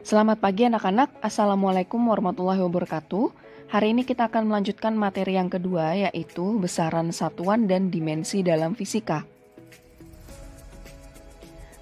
Selamat pagi anak-anak, Assalamualaikum warahmatullahi wabarakatuh. Hari ini kita akan melanjutkan materi yang kedua, yaitu besaran satuan dan dimensi dalam fisika.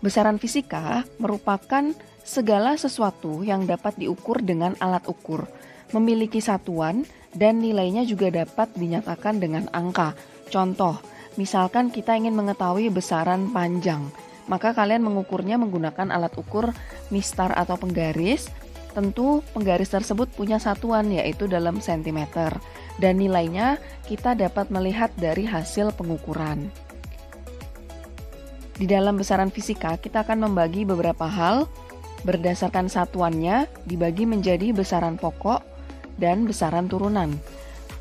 Besaran fisika merupakan segala sesuatu yang dapat diukur dengan alat ukur, memiliki satuan, dan nilainya juga dapat dinyatakan dengan angka. Contoh, misalkan kita ingin mengetahui besaran panjang, maka kalian mengukurnya menggunakan alat ukur mistar atau penggaris. Tentu penggaris tersebut punya satuan, yaitu dalam sentimeter, dan nilainya kita dapat melihat dari hasil pengukuran. Di dalam besaran fisika, kita akan membagi beberapa hal berdasarkan satuannya, dibagi menjadi besaran pokok dan besaran turunan.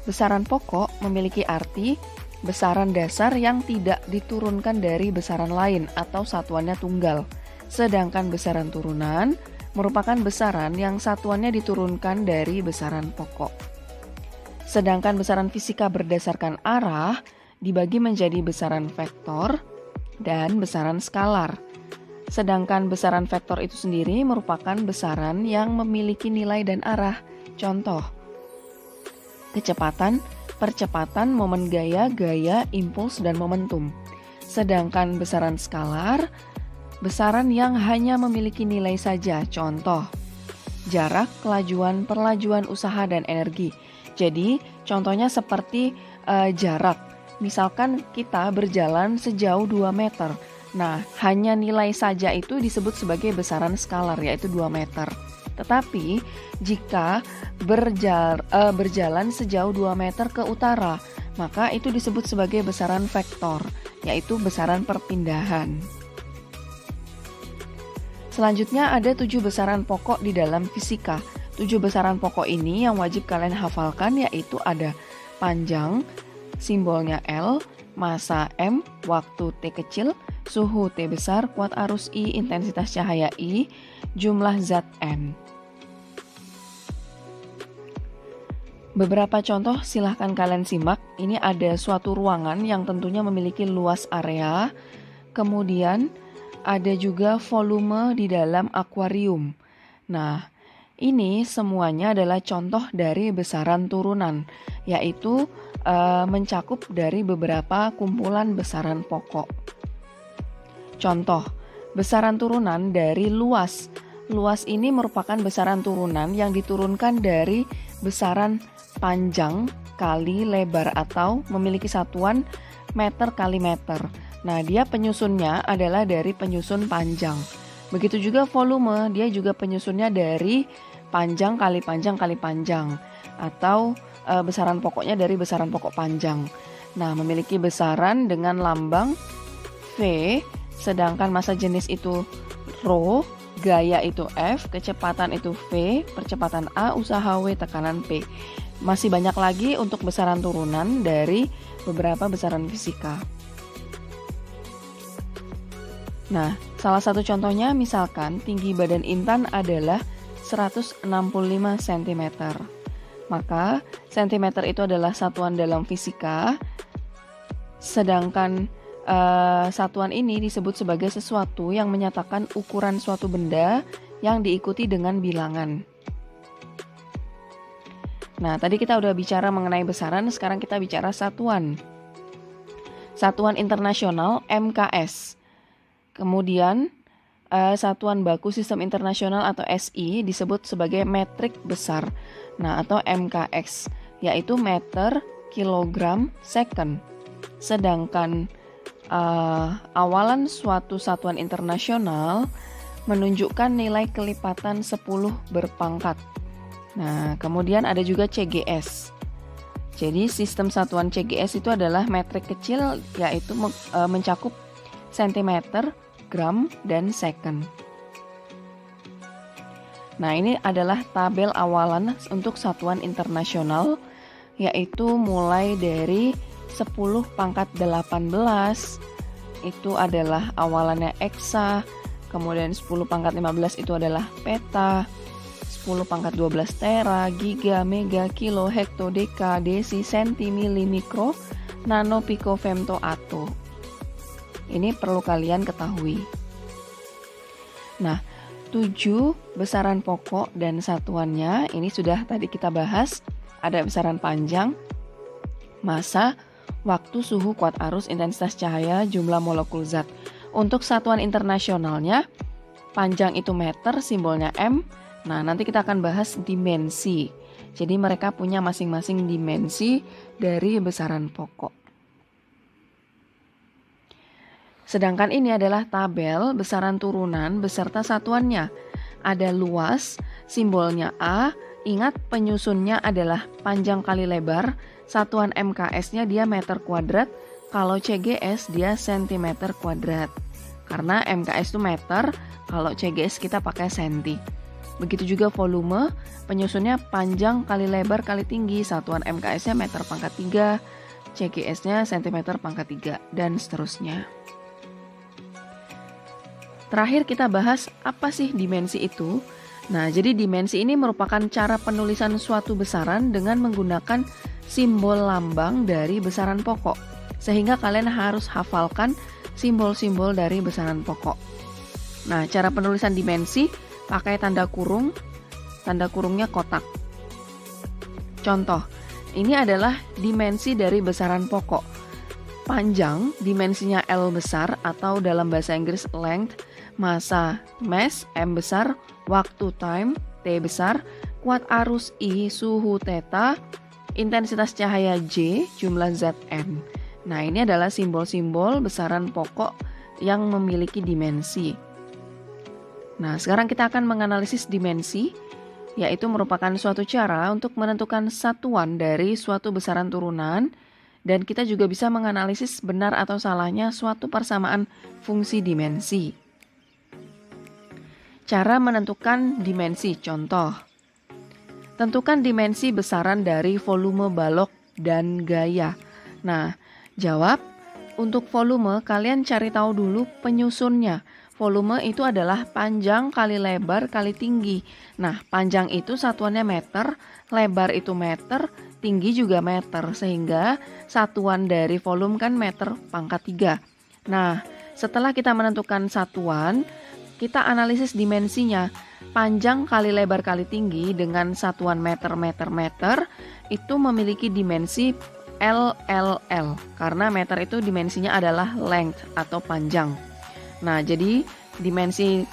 Besaran pokok memiliki arti besaran dasar yang tidak diturunkan dari besaran lain atau satuannya tunggal. Sedangkan besaran turunan merupakan besaran yang satuannya diturunkan dari besaran pokok. Sedangkan besaran fisika berdasarkan arah dibagi menjadi besaran vektor dan besaran skalar. Sedangkan besaran vektor itu sendiri merupakan besaran yang memiliki nilai dan arah. Contoh, kecepatan, percepatan, momen gaya, impuls, dan momentum. Sedangkan besaran skalar, besaran yang hanya memiliki nilai saja. Contoh, jarak, kelajuan, perlajuan, usaha, dan energi. Jadi, contohnya seperti jarak. Misalkan kita berjalan sejauh 2 meter. Nah, hanya nilai saja itu disebut sebagai besaran skalar, yaitu 2 meter. Tetapi jika berjalan sejauh 2 meter ke utara, maka itu disebut sebagai besaran vektor, yaitu besaran perpindahan. Selanjutnya ada 7 besaran pokok di dalam fisika. 7 besaran pokok ini yang wajib kalian hafalkan, yaitu ada panjang, simbolnya L, massa M, waktu T kecil, suhu T besar, kuat arus I, intensitas cahaya I, jumlah zat N. Beberapa contoh silahkan kalian simak. Ini ada suatu ruangan yang tentunya memiliki luas area. Kemudian ada juga volume di dalam akuarium. Nah, ini semuanya adalah contoh dari besaran turunan, yaitu mencakup dari beberapa kumpulan besaran pokok. Contoh, besaran turunan dari luas. Luas ini merupakan besaran turunan yang diturunkan dari besaran panjang kali lebar atau memiliki satuan meter kali meter. Nah, dia penyusunnya adalah dari penyusun panjang. Begitu juga volume, dia juga penyusunnya dari panjang kali panjang kali panjang, atau besaran pokoknya dari besaran pokok panjang. Nah, memiliki besaran dengan lambang V, sedangkan massa jenis itu ρ, gaya itu F, kecepatan itu V, percepatan A, usaha W, tekanan P. Masih banyak lagi untuk besaran turunan dari beberapa besaran fisika. Nah, salah satu contohnya misalkan tinggi badan Intan adalah 165 cm. Maka cm itu adalah satuan dalam fisika, sedangkan satuan ini disebut sebagai sesuatu yang menyatakan ukuran suatu benda yang diikuti dengan bilangan. Nah, tadi kita udah bicara mengenai besaran, sekarang kita bicara satuan. Satuan internasional MKS. Kemudian satuan baku sistem internasional atau SI disebut sebagai metrik besar. Nah, atau MKX, yaitu meter, kilogram, second. Sedangkan awalan suatu satuan internasional menunjukkan nilai kelipatan 10 berpangkat. Nah, kemudian ada juga CGS. Jadi sistem satuan CGS itu adalah metrik kecil, yaitu mencakup sentimeter, gram, dan second. Nah, ini adalah tabel awalan untuk satuan internasional, yaitu mulai dari 10 pangkat 18 itu adalah awalannya eksa, kemudian 10 pangkat 15 itu adalah peta, 10 pangkat 12 tera, giga, mega, kilo, hekto, deka, desi, senti, mili, mikro, nano, piko, femto, ato. Ini perlu kalian ketahui. Nah, 7 besaran pokok dan satuannya. Ini sudah tadi kita bahas. Ada besaran panjang, massa, waktu, suhu, kuat arus, intensitas cahaya, jumlah molekul zat. Untuk satuan internasionalnya, panjang itu meter, simbolnya M. Nah, nanti kita akan bahas dimensi. Jadi mereka punya masing-masing dimensi dari besaran pokok. Sedangkan ini adalah tabel besaran turunan beserta satuannya. Ada luas, simbolnya A. Ingat penyusunnya adalah panjang kali lebar. Satuan MKS-nya dia meter kuadrat. Kalau CGS dia sentimeter kuadrat. Karena MKS itu meter, kalau CGS kita pakai senti. Begitu juga volume, penyusunnya panjang kali lebar kali tinggi. Satuan MKS-nya meter pangkat 3, CGS-nya sentimeter pangkat 3, dan seterusnya. Terakhir kita bahas apa sih dimensi itu. Nah, jadi dimensi ini merupakan cara penulisan suatu besaran dengan menggunakan simbol lambang dari besaran pokok. Sehingga kalian harus hafalkan simbol-simbol dari besaran pokok. Nah, cara penulisan dimensi pakai tanda kurung, tanda kurungnya kotak. Contoh, ini adalah dimensi dari besaran pokok. Panjang, dimensinya L besar atau dalam bahasa Inggris length, massa mass M besar, waktu time T besar, kuat arus I, suhu theta, intensitas cahaya J, jumlah zat N. Nah, ini adalah simbol-simbol besaran pokok yang memiliki dimensi. Nah, sekarang kita akan menganalisis dimensi, yaitu merupakan suatu cara untuk menentukan satuan dari suatu besaran turunan, dan kita juga bisa menganalisis benar atau salahnya suatu persamaan fungsi dimensi. Cara menentukan dimensi, contoh. Tentukan dimensi besaran dari volume balok dan gaya. Nah, jawab, untuk volume kalian cari tahu dulu penyusunnya. Volume itu adalah panjang kali lebar kali tinggi. Nah, panjang itu satuannya meter, lebar itu meter, tinggi juga meter. Sehingga satuan dari volume kan meter pangkat 3. Nah, setelah kita menentukan satuan, kita analisis dimensinya. Panjang kali lebar kali tinggi dengan satuan meter itu memiliki dimensi LLL. Karena meter itu dimensinya adalah length atau panjang. Nah, jadi dimensi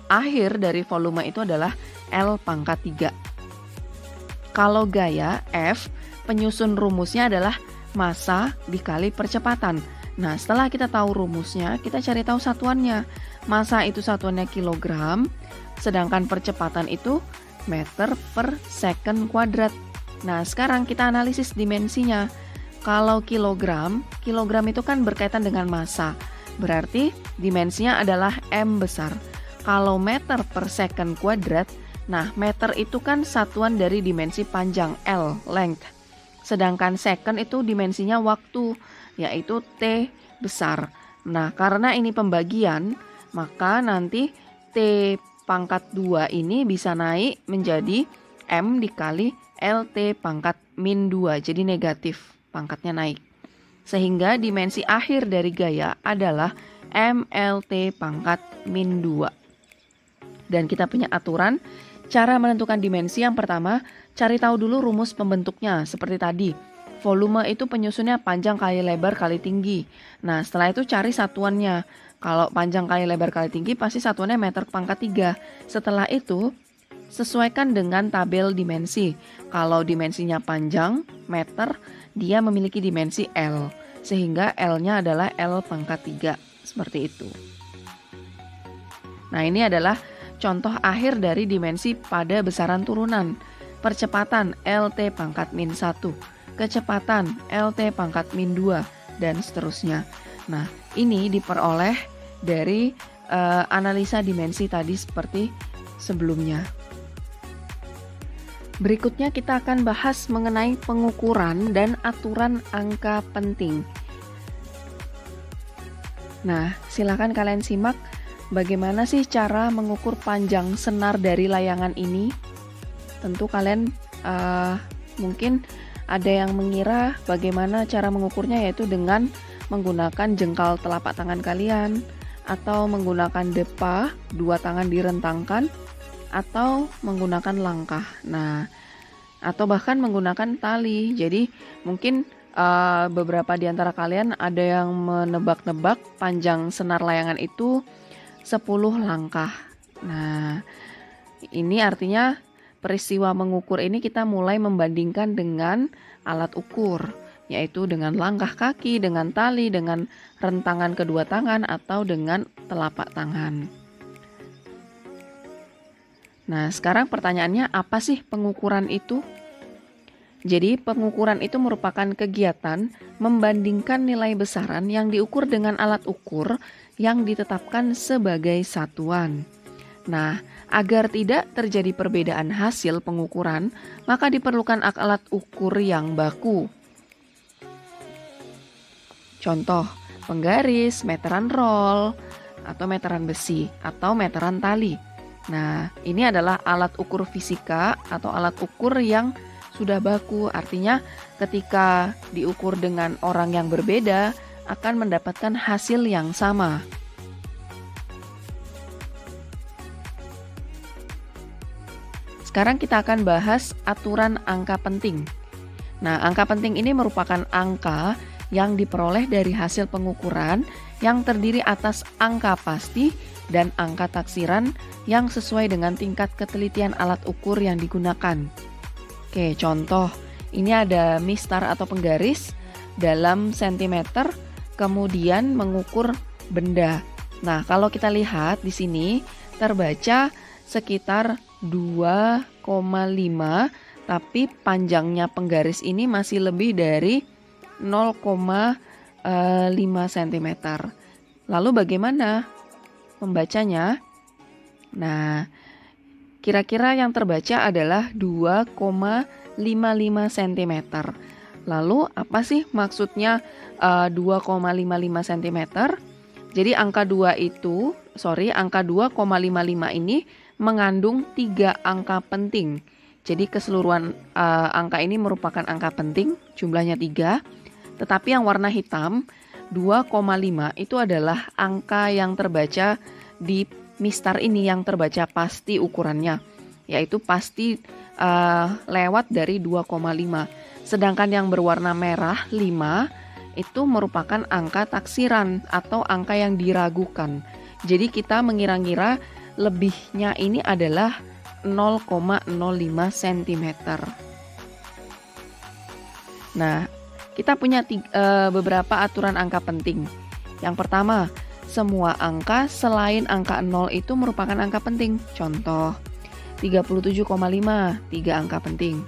akhir dari volume itu adalah L pangkat 3. Kalau gaya F, penyusun rumusnya adalah massa dikali percepatan. Nah, setelah kita tahu rumusnya, kita cari tahu satuannya. Massa itu satuannya kilogram, sedangkan percepatan itu meter per second kuadrat. Nah, sekarang kita analisis dimensinya. Kalau kilogram itu kan berkaitan dengan massa. Berarti dimensinya adalah M besar. Kalau meter per second kuadrat, nah meter itu kan satuan dari dimensi panjang L, length. Sedangkan second itu dimensinya waktu, yaitu T besar. Nah, karena ini pembagian, maka nanti T pangkat 2 ini bisa naik menjadi M dikali LT pangkat min 2, jadi negatif, pangkatnya naik. Sehingga dimensi akhir dari gaya adalah MLT pangkat min 2. Dan kita punya aturan, cara menentukan dimensi yang pertama, cari tahu dulu rumus pembentuknya, seperti tadi. Volume itu penyusunnya panjang kali lebar kali tinggi. Nah, setelah itu cari satuannya. Kalau panjang kali lebar kali tinggi pasti satuannya meter pangkat 3. Setelah itu sesuaikan dengan tabel dimensi. Kalau dimensinya panjang, meter, dia memiliki dimensi L. Sehingga L-nya adalah L pangkat 3. Seperti itu. Nah, ini adalah contoh akhir dari dimensi pada besaran turunan. Percepatan LT pangkat min 1. Kecepatan LT pangkat min 2. Dan seterusnya. Nah, ini diperoleh dari analisa dimensi tadi seperti sebelumnya. Berikutnya kita akan bahas mengenai pengukuran dan aturan angka penting. Nah, silakan kalian simak bagaimana sih cara mengukur panjang senar dari layangan ini. Tentu kalian mungkin ada yang mengira bagaimana cara mengukurnya, yaitu dengan menggunakan jengkal telapak tangan kalian atau menggunakan depa, dua tangan direntangkan, atau menggunakan langkah. Nah, atau bahkan menggunakan tali. Jadi mungkin beberapa di antara kalian ada yang menebak-nebak panjang senar layangan itu 10 langkah. Nah, ini artinya peristiwa mengukur ini kita mulai membandingkan dengan alat ukur, yaitu dengan langkah kaki, dengan tali, dengan rentangan kedua tangan, atau dengan telapak tangan. Nah, sekarang pertanyaannya, apa sih pengukuran itu? Jadi, pengukuran itu merupakan kegiatan membandingkan nilai besaran yang diukur dengan alat ukur yang ditetapkan sebagai satuan. Nah, agar tidak terjadi perbedaan hasil pengukuran, maka diperlukan alat ukur yang baku. Contoh, penggaris, meteran roll, atau meteran besi, atau meteran tali. Nah, ini adalah alat ukur fisika atau alat ukur yang sudah baku, artinya ketika diukur dengan orang yang berbeda akan mendapatkan hasil yang sama. Sekarang kita akan bahas aturan angka penting. Nah, angka penting ini merupakan angka yang diperoleh dari hasil pengukuran yang terdiri atas angka pasti dan angka taksiran yang sesuai dengan tingkat ketelitian alat ukur yang digunakan. Oke, contoh, ini ada mistar atau penggaris dalam sentimeter, kemudian mengukur benda. Nah, kalau kita lihat di sini terbaca sekitar 2,5, tapi panjangnya penggaris ini masih lebih dari 0,5 cm. Lalu bagaimana membacanya? Nah, kira-kira yang terbaca adalah 2,55 cm. Lalu apa sih maksudnya 2,55 cm? Jadi angka 2,55 ini mengandung 3 angka penting. Jadi keseluruhan angka ini merupakan angka penting, jumlahnya 3. Tetapi yang warna hitam 2,5 itu adalah angka yang terbaca di mistar ini, yang terbaca pasti ukurannya, yaitu pasti lewat dari 2,5. Sedangkan yang berwarna merah 5 itu merupakan angka taksiran atau angka yang diragukan. Jadi kita mengira-ngira lebihnya ini adalah 0,05 cm. Nah, kita punya beberapa aturan angka penting. Yang pertama, semua angka selain angka 0 itu merupakan angka penting. Contoh, 37,5, 3 angka penting.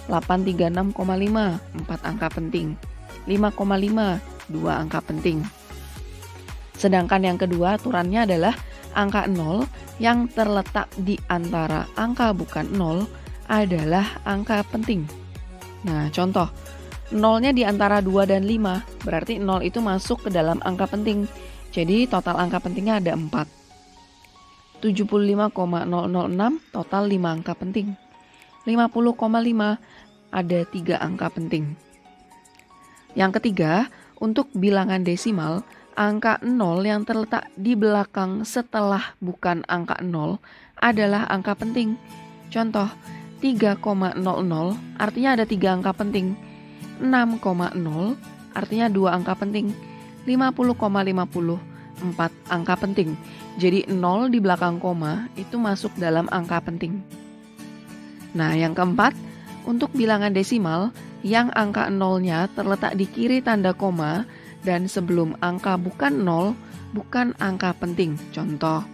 836,5, 4 angka penting. 5,5, 2 angka penting. Sedangkan yang kedua aturannya adalah angka 0 yang terletak di antara angka bukan 0 adalah angka penting. Nah, contoh, 0-nya di antara 2 dan 5, berarti 0 itu masuk ke dalam angka penting. Jadi total angka pentingnya ada 4. 75,006 total 5 angka penting. 50,5 ada 3 angka penting. Yang ketiga, untuk bilangan desimal, angka 0 yang terletak di belakang setelah bukan angka 0 adalah angka penting. Contoh, 3,00 artinya ada 3 angka penting. 6,0 artinya 2 angka penting. 50,50 4 angka penting. Jadi 0 di belakang koma itu masuk dalam angka penting. Nah, yang keempat, untuk bilangan desimal yang angka 0-nya terletak di kiri tanda koma dan sebelum angka bukan 0 bukan angka penting. Contoh,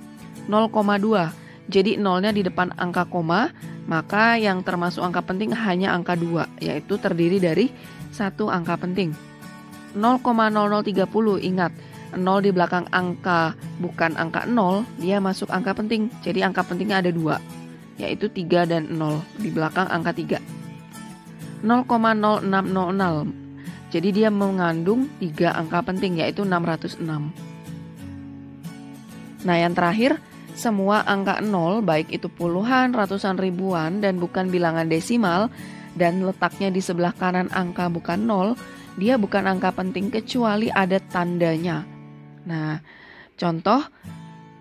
0,2. Jadi 0-nya di depan angka koma, maka yang termasuk angka penting hanya angka 2, yaitu terdiri dari 1 angka penting. 0,0030, ingat, 0 di belakang angka bukan angka 0, dia masuk angka penting. Jadi angka pentingnya ada 2, yaitu 3 dan 0 di belakang angka 3. 0,0600, jadi dia mengandung 3 angka penting, yaitu 606. Nah, yang terakhir, semua angka 0, baik itu puluhan, ratusan, ribuan, dan bukan bilangan desimal, dan letaknya di sebelah kanan angka bukan 0, dia bukan angka penting kecuali ada tandanya. Nah, Contoh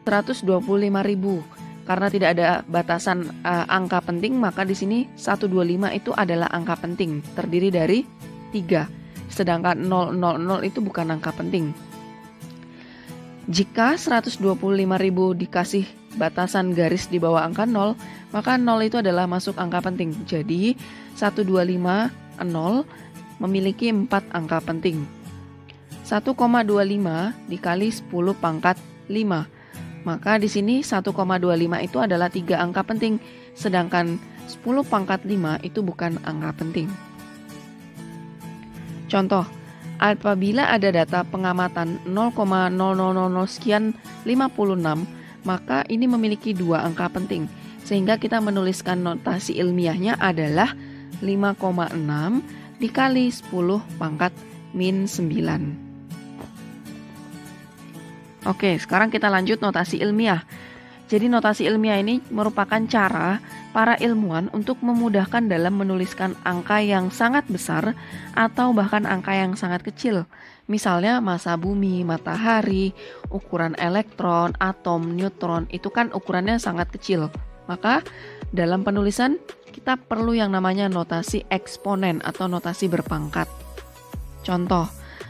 125.000. Karena tidak ada batasan angka penting, maka di sini 125 itu adalah angka penting, terdiri dari 3. Sedangkan 000 itu bukan angka penting. Jika 125.000 dikasih batasan garis di bawah angka 0, maka 0 itu adalah masuk angka penting. Jadi 125 0 memiliki 4 angka penting. 1,25 dikali 10 pangkat 5. Maka di sini 1,25 itu adalah 3 angka penting, sedangkan 10 pangkat 5 itu bukan angka penting. Contoh, apabila ada data pengamatan 0,0000 sekian 56, maka ini memiliki 2 angka penting, sehingga kita menuliskan notasi ilmiahnya adalah 5,6 dikali 10 pangkat min 9. Oke, sekarang kita lanjut notasi ilmiah. Jadi notasi ilmiah ini merupakan cara para ilmuwan untuk memudahkan dalam menuliskan angka yang sangat besar atau bahkan angka yang sangat kecil. Misalnya massa bumi, matahari, ukuran elektron, atom, neutron, itu kan ukurannya sangat kecil. Maka dalam penulisan kita perlu yang namanya notasi eksponen atau notasi berpangkat. Contoh,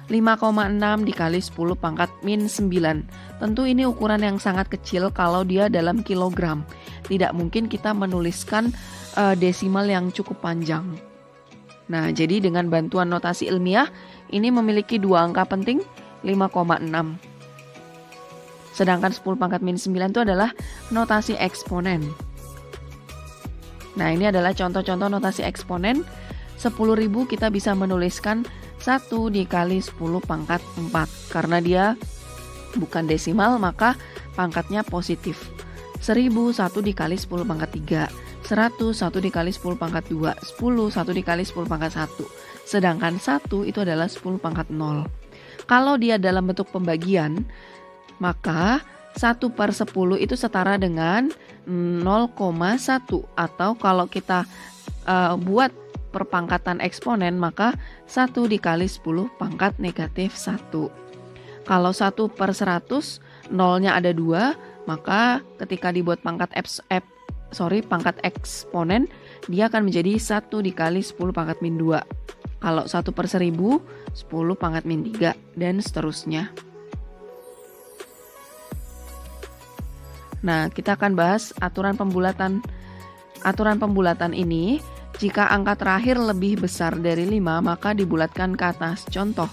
5,6 dikali 10 pangkat min 9. Tentu ini ukuran yang sangat kecil kalau dia dalam kilogram. Tidak mungkin kita menuliskan desimal yang cukup panjang. Nah, jadi dengan bantuan notasi ilmiah, ini memiliki 2 angka penting, 5,6. Sedangkan 10 pangkat min 9 itu adalah notasi eksponen. Nah, ini adalah contoh-contoh notasi eksponen. 10.000 kita bisa menuliskan 1 dikali 10 pangkat 4. Karena dia bukan desimal, maka pangkatnya positif. 1000 1 dikali 10 pangkat 3. 100 1 dikali 10 pangkat 2. 10 1 dikali 10 pangkat 1. Sedangkan 1 itu adalah 10 pangkat 0. Kalau dia dalam bentuk pembagian, maka 1/10 itu setara dengan 0,1. Atau kalau kita buat perpangkatan eksponen, maka 1 dikali 10 pangkat negatif 1. Kalau 1/100, nolnya ada 2, maka ketika dibuat pangkat pangkat eksponen, dia akan menjadi 1 dikali 10 pangkat min 2. Kalau 1/1000, 10 pangkat min 3, dan seterusnya. Nah, kita akan bahas aturan pembulatan. Aturan pembulatan ini, jika angka terakhir lebih besar dari 5, maka dibulatkan ke atas. Contoh,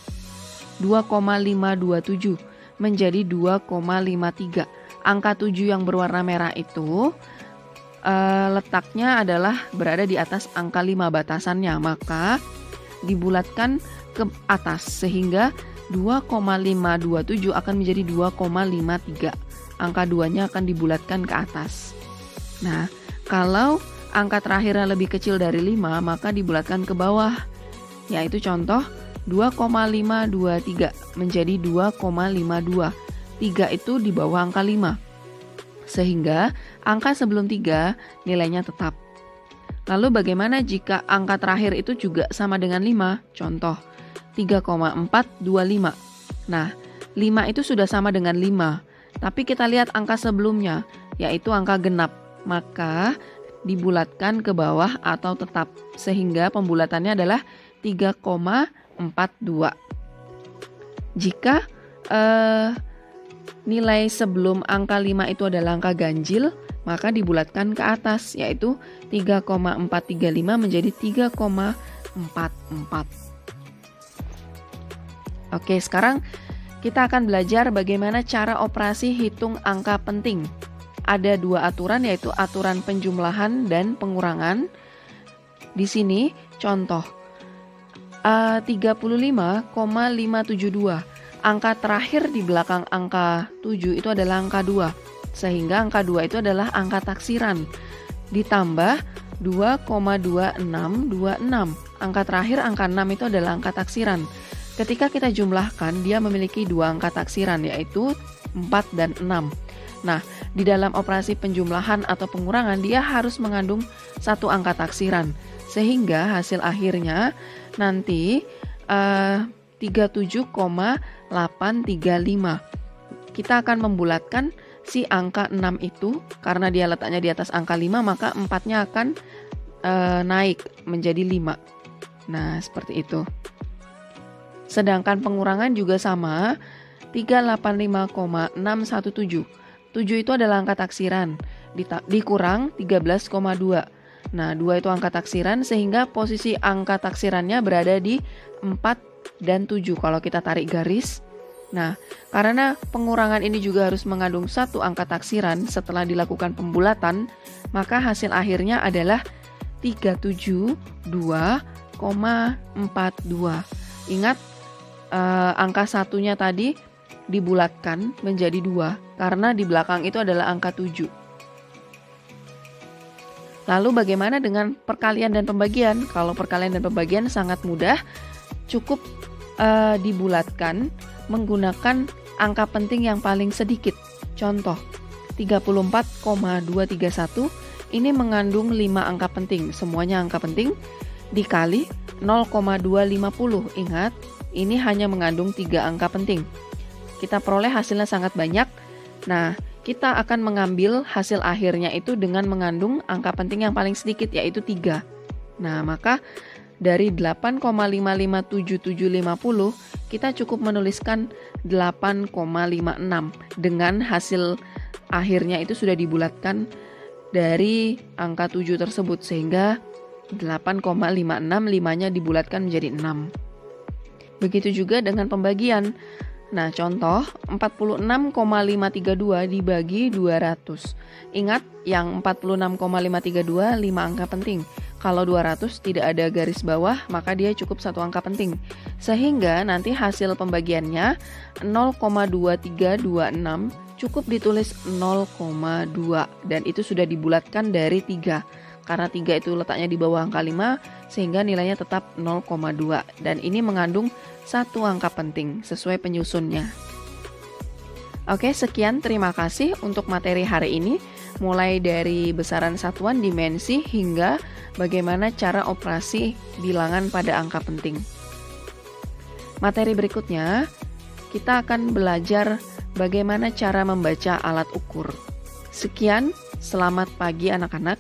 2,527 menjadi 2,53. Angka 7 yang berwarna merah itu letaknya adalah berada di atas angka 5 batasannya, maka dibulatkan ke atas sehingga 2,527 akan menjadi 2,53. Angka 2-nya akan dibulatkan ke atas. Nah, kalau angka terakhirnya lebih kecil dari 5, maka dibulatkan ke bawah. Yaitu contoh 2,523 menjadi 2,52. 3 itu di bawah angka 5. Sehingga angka sebelum 3 nilainya tetap. Lalu bagaimana jika angka terakhir itu juga sama dengan 5? Contoh 3,425. Nah, 5 itu sudah sama dengan 5. Tapi kita lihat angka sebelumnya, yaitu angka genap. Maka dibulatkan ke bawah atau tetap, sehingga pembulatannya adalah 3,42. Jika nilai sebelum angka 5 itu adalah angka ganjil, maka dibulatkan ke atas, yaitu 3,435 menjadi 3,44. Oke, sekarang kita akan belajar bagaimana cara operasi hitung angka penting. Ada 2 aturan, yaitu aturan penjumlahan dan pengurangan. Di sini contoh 35,572. Angka terakhir di belakang angka 7 itu adalah angka 2. Sehingga angka 2 itu adalah angka taksiran. Ditambah 2,2626. Angka terakhir angka 6 itu adalah angka taksiran. Ketika kita jumlahkan, dia memiliki 2 angka taksiran, yaitu 4 dan 6. Nah, di dalam operasi penjumlahan atau pengurangan, dia harus mengandung 1 angka taksiran. Sehingga hasil akhirnya nanti 37,835. kita akan membulatkan si angka 6 itu, karena dia letaknya di atas angka 5, maka 4-nya akan naik menjadi 5. Nah, seperti itu. Sedangkan pengurangan juga sama, 385,617. 7 itu adalah angka taksiran, dikurang 13,2. Nah, 2 itu angka taksiran, sehingga posisi angka taksirannya berada di 4 dan 7 kalau kita tarik garis. Nah, karena pengurangan ini juga harus mengandung satu angka taksiran setelah dilakukan pembulatan, maka hasil akhirnya adalah 372,42. Ingat, angka satunya tadi dibulatkan menjadi 2, karena di belakang itu adalah angka 7. Lalu bagaimana dengan perkalian dan pembagian? Kalau perkalian dan pembagian sangat mudah, cukup dibulatkan menggunakan angka penting yang paling sedikit. Contoh, 34,231 ini mengandung 5 angka penting, semuanya angka penting, dikali 0,250. Ingat, ini hanya mengandung 3 angka penting. Kita peroleh hasilnya sangat banyak. Nah, kita akan mengambil hasil akhirnya itu dengan mengandung angka penting yang paling sedikit, yaitu 3. Nah, maka dari 8,557750, kita cukup menuliskan 8,56 dengan hasil akhirnya itu sudah dibulatkan dari angka 7 tersebut, sehingga 8,56, 5-nya dibulatkan menjadi 6. Begitu juga dengan pembagian. Nah, contoh 46,532 dibagi 200. Ingat, yang 46,532 5 angka penting. Kalau 200 tidak ada garis bawah, maka dia cukup satu angka penting. Sehingga nanti hasil pembagiannya 0,2326 cukup ditulis 0,2, dan itu sudah dibulatkan dari 3. Karena 3 itu letaknya di bawah angka 5, sehingga nilainya tetap 0,2. Dan ini mengandung satu angka penting sesuai penyusunnya. Oke, sekian, terima kasih untuk materi hari ini, mulai dari besaran satuan, dimensi, hingga bagaimana cara operasi bilangan pada angka penting. Materi berikutnya, kita akan belajar bagaimana cara membaca alat ukur. Sekian, selamat pagi anak-anak.